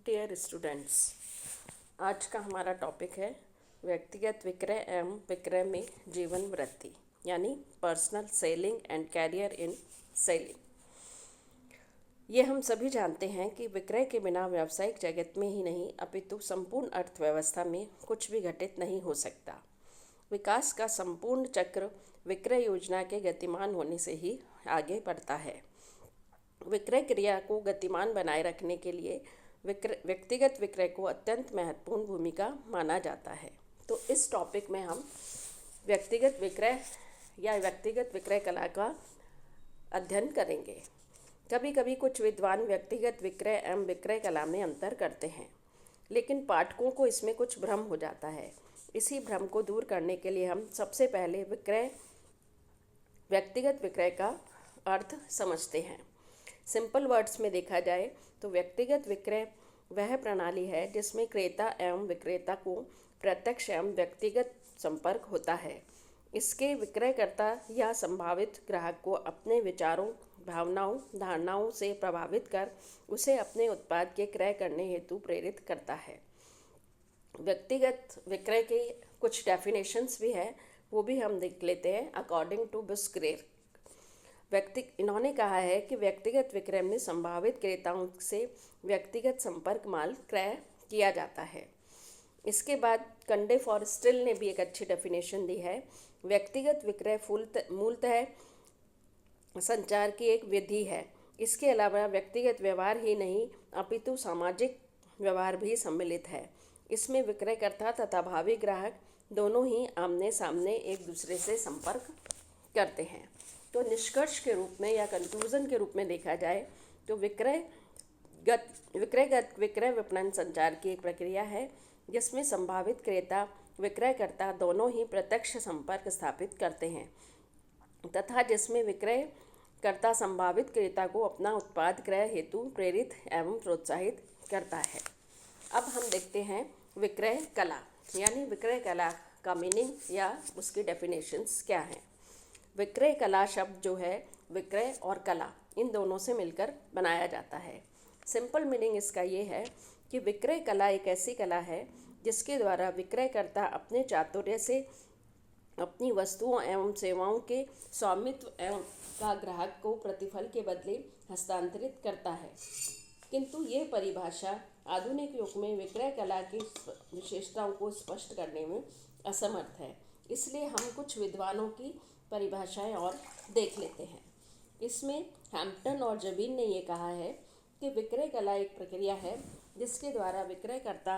Dear students, आज का हमारा टॉपिक है व्यक्तिगत विक्रय एवं विक्रय में जीवन वृत्ति, यानी personal selling and career in selling. ये हम सभी जानते हैं कि विक्रय के बिना व्यावसायिक जगत में ही नहीं अपितु संपूर्ण अर्थव्यवस्था में कुछ भी घटित नहीं हो सकता। विकास का संपूर्ण चक्र विक्रय योजना के गतिमान होने से ही आगे बढ़ता है। विक्रय क्रिया को गतिमान बनाए रखने के लिए व्यक्तिगत विक्रय को अत्यंत महत्वपूर्ण भूमिका माना जाता है। तो इस टॉपिक में हम व्यक्तिगत विक्रय या व्यक्तिगत विक्रय कला का अध्ययन करेंगे। कभी कभी कुछ विद्वान व्यक्तिगत विक्रय एवं विक्रय कला में अंतर करते हैं, लेकिन पाठकों को इसमें कुछ भ्रम हो जाता है। इसी भ्रम को दूर करने के लिए हम सबसे पहले व्यक्तिगत विक्रय का अर्थ समझते हैं। सिंपल वर्ड्स में देखा जाए तो व्यक्तिगत विक्रय वह प्रणाली है जिसमें क्रेता एवं विक्रेता को प्रत्यक्ष एवं व्यक्तिगत संपर्क होता है। इसके विक्रयकर्ता या संभावित ग्राहक को अपने विचारों, भावनाओं, धारणाओं से प्रभावित कर उसे अपने उत्पाद के क्रय करने हेतु प्रेरित करता है। व्यक्तिगत विक्रय के कुछ डेफिनेशंस भी है, वो भी हम देख लेते हैं। अकॉर्डिंग टू बुस्क्रेर, इन्होंने कहा है कि व्यक्तिगत विक्रय में संभावित क्रेताओं से व्यक्तिगत संपर्क माल क्रय किया जाता है। इसके बाद कंडे फॉरेस्टेल ने भी एक अच्छी डेफिनेशन दी है। व्यक्तिगत विक्रय मूलतः संचार की एक विधि है। इसके अलावा व्यक्तिगत व्यवहार ही नहीं अपितु सामाजिक व्यवहार भी सम्मिलित है। इसमें विक्रयकर्ता तथा भावी ग्राहक दोनों ही आमने सामने एक दूसरे से संपर्क करते हैं। तो निष्कर्ष के रूप में या कंक्लूजन के रूप में देखा जाए तो विक्रयगत विक्रय विपणन संचार की एक प्रक्रिया है जिसमें संभावित क्रेता विक्रयकर्ता दोनों ही प्रत्यक्ष संपर्क स्थापित करते हैं तथा जिसमें विक्रयकर्ता संभावित क्रेता को अपना उत्पाद क्रय हेतु प्रेरित एवं प्रोत्साहित करता है। अब हम देखते हैं विक्रय कला, यानी विक्रय कला का मीनिंग या उसकी डेफिनेशंस क्या हैं। विक्रय कला शब्द जो है विक्रय और कला इन दोनों से मिलकर बनाया जाता है। सिंपल मीनिंग इसका ये है कि विक्रय कला एक ऐसी कला है जिसके द्वारा विक्रयकर्ता अपने चातुर्य से अपनी वस्तुओं एवं सेवाओं के स्वामित्व एवं का ग्राहक को प्रतिफल के बदले हस्तांतरित करता है। किंतु ये परिभाषा आधुनिक युग में विक्रय कला की विशेषताओं को स्पष्ट करने में असमर्थ है। इसलिए हम कुछ विद्वानों की परिभाषाएं और देख लेते हैं। इसमें हैम्पटन और जबीन ने ये कहा है कि विक्रय कला एक प्रक्रिया है जिसके द्वारा विक्रयकर्ता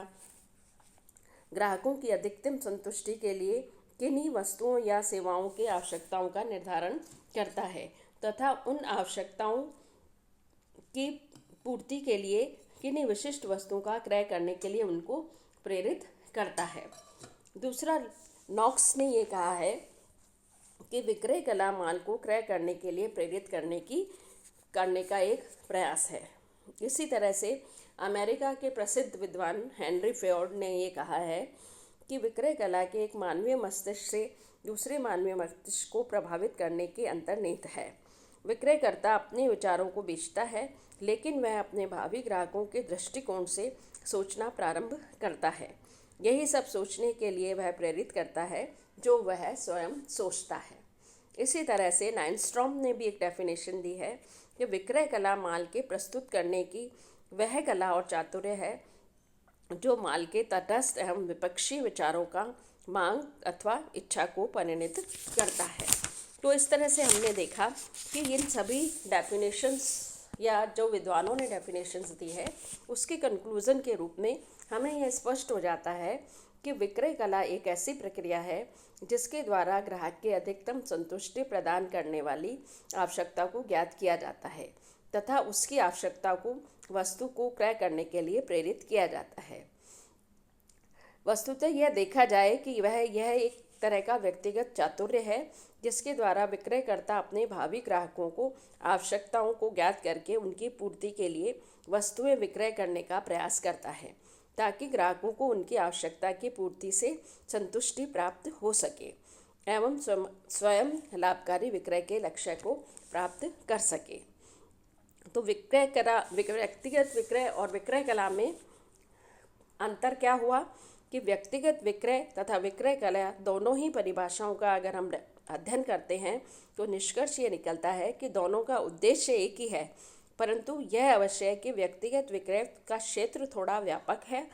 ग्राहकों की अधिकतम संतुष्टि के लिए किन्हीं वस्तुओं या सेवाओं की आवश्यकताओं का निर्धारण करता है तथा उन आवश्यकताओं की पूर्ति के लिए किन्हीं विशिष्ट वस्तुओं का क्रय करने के लिए उनको प्रेरित करता है। दूसरा, नॉक्स ने ये कहा है कि विक्रय कला माल को क्रय करने के लिए प्रेरित करने का एक प्रयास है। इसी तरह से अमेरिका के प्रसिद्ध विद्वान हेनरी फोर्ड ने ये कहा है कि विक्रय कला के एक मानवीय मस्तिष्क से दूसरे मानवीय मस्तिष्क को प्रभावित करने की अंतर्निहित है। विक्रयकर्ता अपने विचारों को बेचता है, लेकिन वह अपने भावी ग्राहकों के दृष्टिकोण से सोचना प्रारंभ करता है। यही सब सोचने के लिए वह प्रेरित करता है जो वह स्वयं सोचता है। इसी तरह से नाइनस्ट्रॉम ने भी एक डेफिनेशन दी है कि विक्रय कला माल के प्रस्तुत करने की वह कला और चातुर्य है जो माल के तटस्थ एवं विपक्षी विचारों का मांग अथवा इच्छा को परिणित करता है। तो इस तरह से हमने देखा कि इन सभी डेफिनेशंस या जो विद्वानों ने डेफिनेशंस दी है उसके कंक्लूजन के रूप में हमें यह स्पष्ट हो जाता है कि विक्रय कला एक ऐसी प्रक्रिया है जिसके द्वारा ग्राहक के अधिकतम संतुष्टि प्रदान करने वाली आवश्यकता को ज्ञात किया जाता है तथा उसकी आवश्यकता को वस्तु को क्रय करने के लिए प्रेरित किया जाता है। वस्तुतः यह देखा जाए कि यह एक तरह का व्यक्तिगत चातुर्य है जिसके द्वारा विक्रयकर्ता अपने भावी ग्राहकों को आवश्यकताओं को ज्ञात करके उनकी पूर्ति के लिए वस्तुएं विक्रय करने का प्रयास करता है ताकि ग्राहकों को उनकी आवश्यकता की पूर्ति से संतुष्टि प्राप्त हो सके एवं स्वयं लाभकारी विक्रय के लक्ष्य को प्राप्त कर सके। तो व्यक्तिगत विक्रय और विक्रय कला में अंतर क्या हुआ कि व्यक्तिगत विक्रय तथा विक्रय कला दोनों ही परिभाषाओं का अगर हम अध्ययन करते हैं तो निष्कर्ष ये निकलता है कि दोनों का उद्देश्य एक ही है, परंतु यह अवश्य है कि व्यक्तिगत विक्रय का क्षेत्र थोड़ा व्यापक है।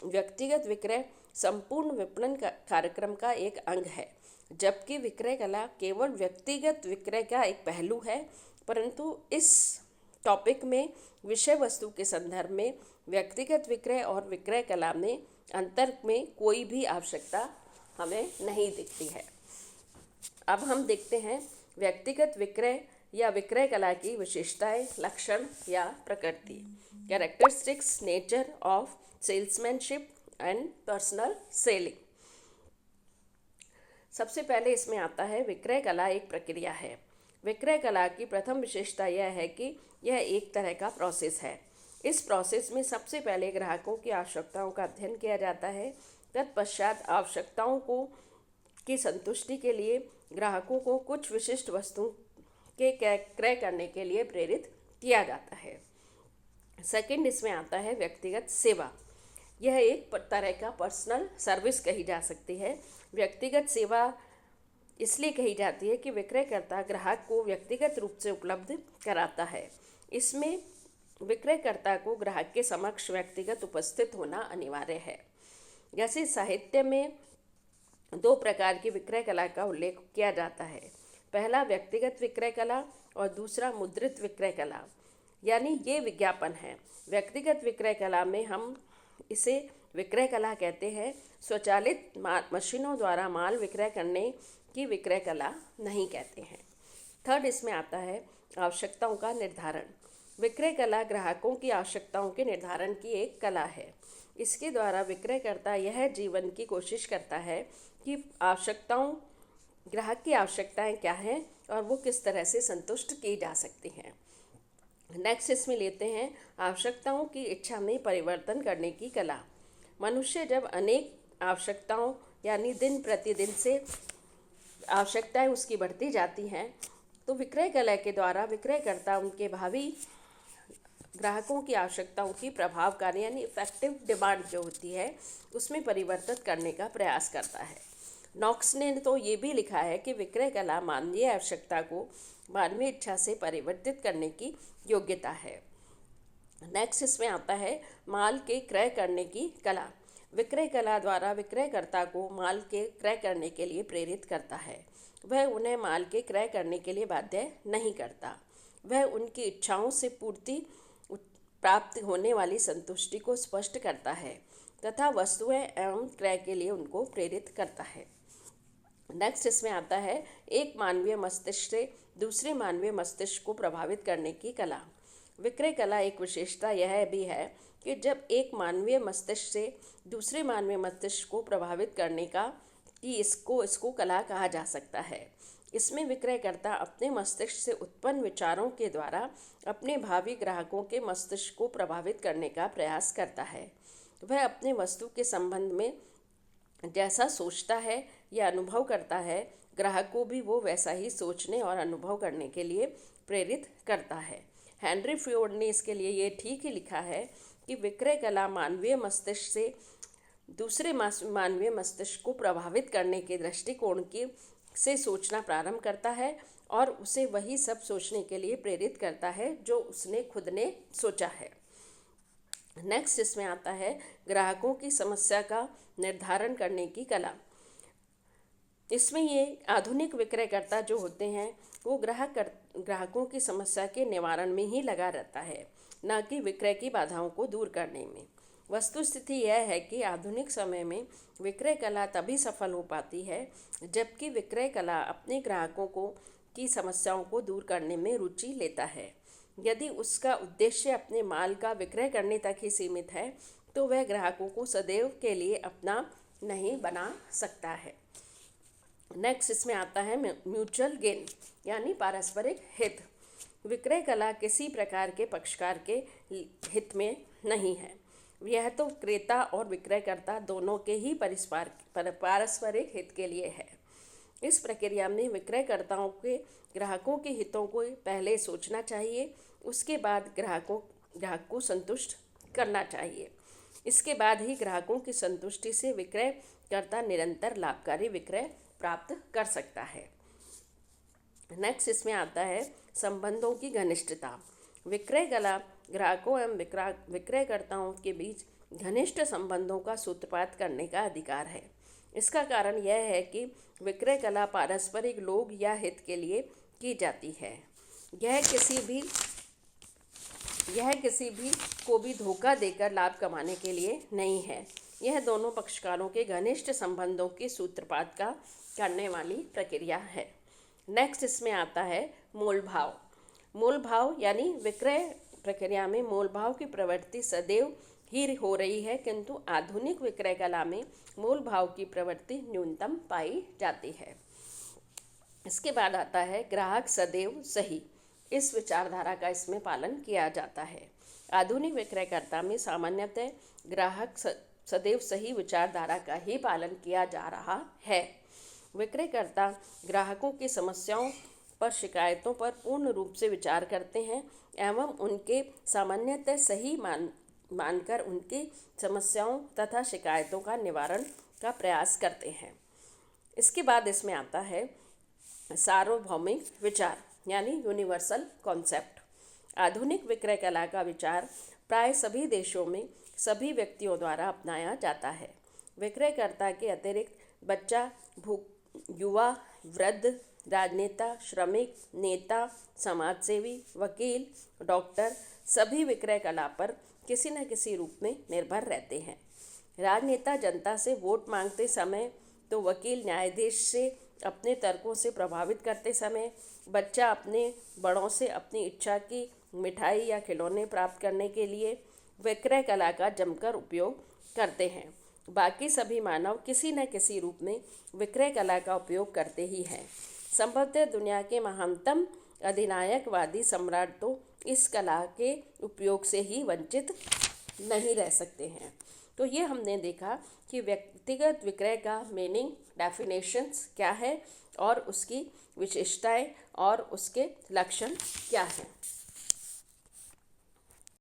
व्यक्तिगत विक्रय संपूर्ण विपणन कार्यक्रम का एक अंग है, जबकि विक्रय कला केवल व्यक्तिगत विक्रय का एक पहलू है। परंतु इस टॉपिक में विषय वस्तु के संदर्भ में व्यक्तिगत विक्रय और विक्रय कला में अंतर में कोई भी आवश्यकता हमें नहीं दिखती है। अब हम देखते हैं व्यक्तिगत विक्रय या विक्रय कला की विशेषताएं, लक्षण या प्रकृति। Characteristics, nature of salesmanship and personal selling. सबसे पहले इसमें आता है विक्रय कला एक प्रक्रिया है। विक्रय कला की प्रथम विशेषता यह है कि यह एक तरह का प्रोसेस है। इस प्रोसेस में सबसे पहले ग्राहकों की आवश्यकताओं का अध्ययन किया जाता है। तत्पश्चात आवश्यकताओं की संतुष्टि के लिए ग्राहकों को कुछ विशिष्ट वस्तुओं के क्रय करने के लिए प्रेरित किया जाता है। सेकंड, इसमें आता है व्यक्तिगत सेवा। यह एक तरह का पर्सनल सर्विस कही जा सकती है। व्यक्तिगत सेवा इसलिए कही जाती है कि विक्रयकर्ता ग्राहक को व्यक्तिगत रूप से उपलब्ध कराता है। इसमें विक्रयकर्ता को ग्राहक के समक्ष व्यक्तिगत उपस्थित होना अनिवार्य है। जैसे साहित्य में दो प्रकार की विक्रय कला का उल्लेख किया जाता है। पहला व्यक्तिगत विक्रय कला और दूसरा मुद्रित विक्रय कला, यानी ये विज्ञापन है। व्यक्तिगत विक्रय कला में हम इसे विक्रय कला कहते हैं। स्वचालित मशीनों द्वारा माल विक्रय करने की विक्रय कला नहीं कहते हैं। थर्ड, इसमें आता है आवश्यकताओं का निर्धारण। विक्रय कला ग्राहकों की आवश्यकताओं के निर्धारण की एक कला है। इसके द्वारा विक्रयकर्ता यह जीवन की कोशिश करता है कि ग्राहक की आवश्यकताएं क्या हैं और वो किस तरह से संतुष्ट की जा सकती हैं। नेक्स्ट, इसमें लेते हैं आवश्यकताओं की इच्छा में परिवर्तन करने की कला। मनुष्य जब अनेक आवश्यकताओं यानी दिन प्रतिदिन से आवश्यकताएं उसकी बढ़ती जाती हैं तो विक्रय कला के द्वारा विक्रयकर्ता उनके भावी ग्राहकों की आवश्यकताओं की प्रभावकारी यानी इफेक्टिव डिमांड जो होती है उसमें परिवर्तित करने का प्रयास करता है। नॉक्स ने तो ये भी लिखा है कि विक्रय कला मानवीय आवश्यकता को मानवीय इच्छा से परिवर्तित करने की योग्यता है। नेक्स्ट, इसमें आता है माल के क्रय करने की कला। विक्रय कला द्वारा विक्रयकर्ता को माल के क्रय करने के लिए प्रेरित करता है। वह उन्हें माल के क्रय करने के लिए बाध्य नहीं करता। वह उनकी इच्छाओं से पूर्ति प्राप्त होने वाली संतुष्टि को स्पष्ट करता है तथा वस्तुएं एवं क्रय के लिए उनको प्रेरित करता है। नेक्स्ट, इसमें आता है एक मानवीय मस्तिष्क से दूसरे मानवीय मस्तिष्क को प्रभावित करने की कला। विक्रय कला एक विशेषता यह भी है कि जब एक मानवीय मस्तिष्क से दूसरे मानवीय मस्तिष्क को प्रभावित करने का कि इसको कला कहा जा सकता है। इसमें विक्रयकर्ता अपने मस्तिष्क से उत्पन्न विचारों के द्वारा अपने भावी ग्राहकों के मस्तिष्क को प्रभावित करने का प्रयास करता है। वह अपने वस्तु के संबंध में जैसा सोचता है या अनुभव करता है, ग्राहक को भी वो वैसा ही सोचने और अनुभव करने के लिए प्रेरित करता है। हेनरी फोर्ड ने इसके लिए ये ठीक ही लिखा है कि विक्रय कला मानवीय मस्तिष्क से दूसरे मानवीय मस्तिष्क को प्रभावित करने के दृष्टिकोण से सोचना प्रारंभ करता है और उसे वही सब सोचने के लिए प्रेरित करता है जो उसने खुद ने सोचा है। नेक्स्ट, इसमें आता है ग्राहकों की समस्या का निर्धारण करने की कला। इसमें ये आधुनिक विक्रयकर्ता जो होते हैं वो ग्राहकों की समस्या के निवारण में ही लगा रहता है, न कि विक्रय की बाधाओं को दूर करने में। वस्तुस्थिति यह है कि आधुनिक समय में विक्रय कला तभी सफल हो पाती है जबकि विक्रय कला अपने ग्राहकों की समस्याओं को दूर करने में रुचि लेता है। यदि उसका उद्देश्य अपने माल का विक्रय करने तक ही सीमित है तो वह ग्राहकों को सदैव के लिए अपना नहीं बना सकता है। नेक्स्ट, इसमें आता है म्यूचुअल गेन यानी पारस्परिक हित। विक्रय कला किसी प्रकार के पक्षकार के हित में नहीं है। यह तो क्रेता और विक्रयकर्ता दोनों के ही पारस्परिक हित के लिए है। इस प्रक्रिया में विक्रयकर्ताओं के ग्राहकों के हितों को पहले सोचना चाहिए, उसके बाद ग्राहक को संतुष्ट करना चाहिए। इसके बाद ही ग्राहकों की संतुष्टि से विक्रयकर्ता निरंतर लाभकारी विक्रय प्राप्त कर सकता है। नेक्स्ट इसमें आता है संबंधों की घनिष्ठता। विक्रय कला ग्राहकों एवं विक्रयकर्ताओं के बीच घनिष्ठ संबंधों का सूत्रपात करने का अधिकार है। इसका कारण यह है कि विक्रय कला पारस्परिक लोग या हित के लिए की जाती है। यह किसी भी को भी धोखा देकर लाभ कमाने के लिए नहीं है। यह दोनों पक्षकारों के घनिष्ठ संबंधों के सूत्रपात का करने वाली प्रक्रिया है। नेक्स्ट इसमें आता है मोल भाव। मोल भाव यानी विक्रय प्रक्रिया में मोल भाव की प्रवृत्ति सदैव ही हो रही है, किंतु आधुनिक विक्रय कला में मोल भाव की प्रवृत्ति न्यूनतम पाई जाती है। इसके बाद आता है ग्राहक सदैव सही। इस विचारधारा का इसमें पालन किया जाता है। आधुनिक विक्रयकर्ता में सामान्यतः ग्राहक सदैव सही विचारधारा का ही पालन किया जा रहा है। विक्रयकर्ता ग्राहकों की समस्याओं पर शिकायतों पर पूर्ण रूप से विचार करते हैं एवं उनके सामान्यतः सही मानकर उनकी समस्याओं तथा शिकायतों का निवारण का प्रयास करते हैं। इसके बाद इसमें आता है सार्वभौमिक विचार यानी यूनिवर्सल कॉन्सेप्ट। आधुनिक विक्रय कला का विचार प्राय सभी देशों में सभी व्यक्तियों द्वारा अपनाया जाता है। विक्रयकर्ता के अतिरिक्त बच्चा, युवा, वृद्ध, राजनेता, श्रमिक, नेता, समाजसेवी, वकील, डॉक्टर सभी विक्रय कला पर किसी न किसी रूप में निर्भर रहते हैं। राजनेता जनता से वोट मांगते समय, तो वकील न्यायाधीश से अपने तर्कों से प्रभावित करते समय, बच्चा अपने बड़ों से अपनी इच्छा की मिठाई या खिलौने प्राप्त करने के लिए विक्रय कला का जमकर उपयोग करते हैं। बाकी सभी मानव किसी न किसी रूप में विक्रय कला का उपयोग करते ही हैं। संभवतः दुनिया के महानतम अधिनायकवादी सम्राट तो इस कला के उपयोग से ही वंचित नहीं रह सकते हैं। तो ये हमने देखा कि व्यक्तिगत विक्रय का मीनिंग, डेफिनेशंस क्या है और उसकी विशेषताएं और उसके लक्षण क्या हैं।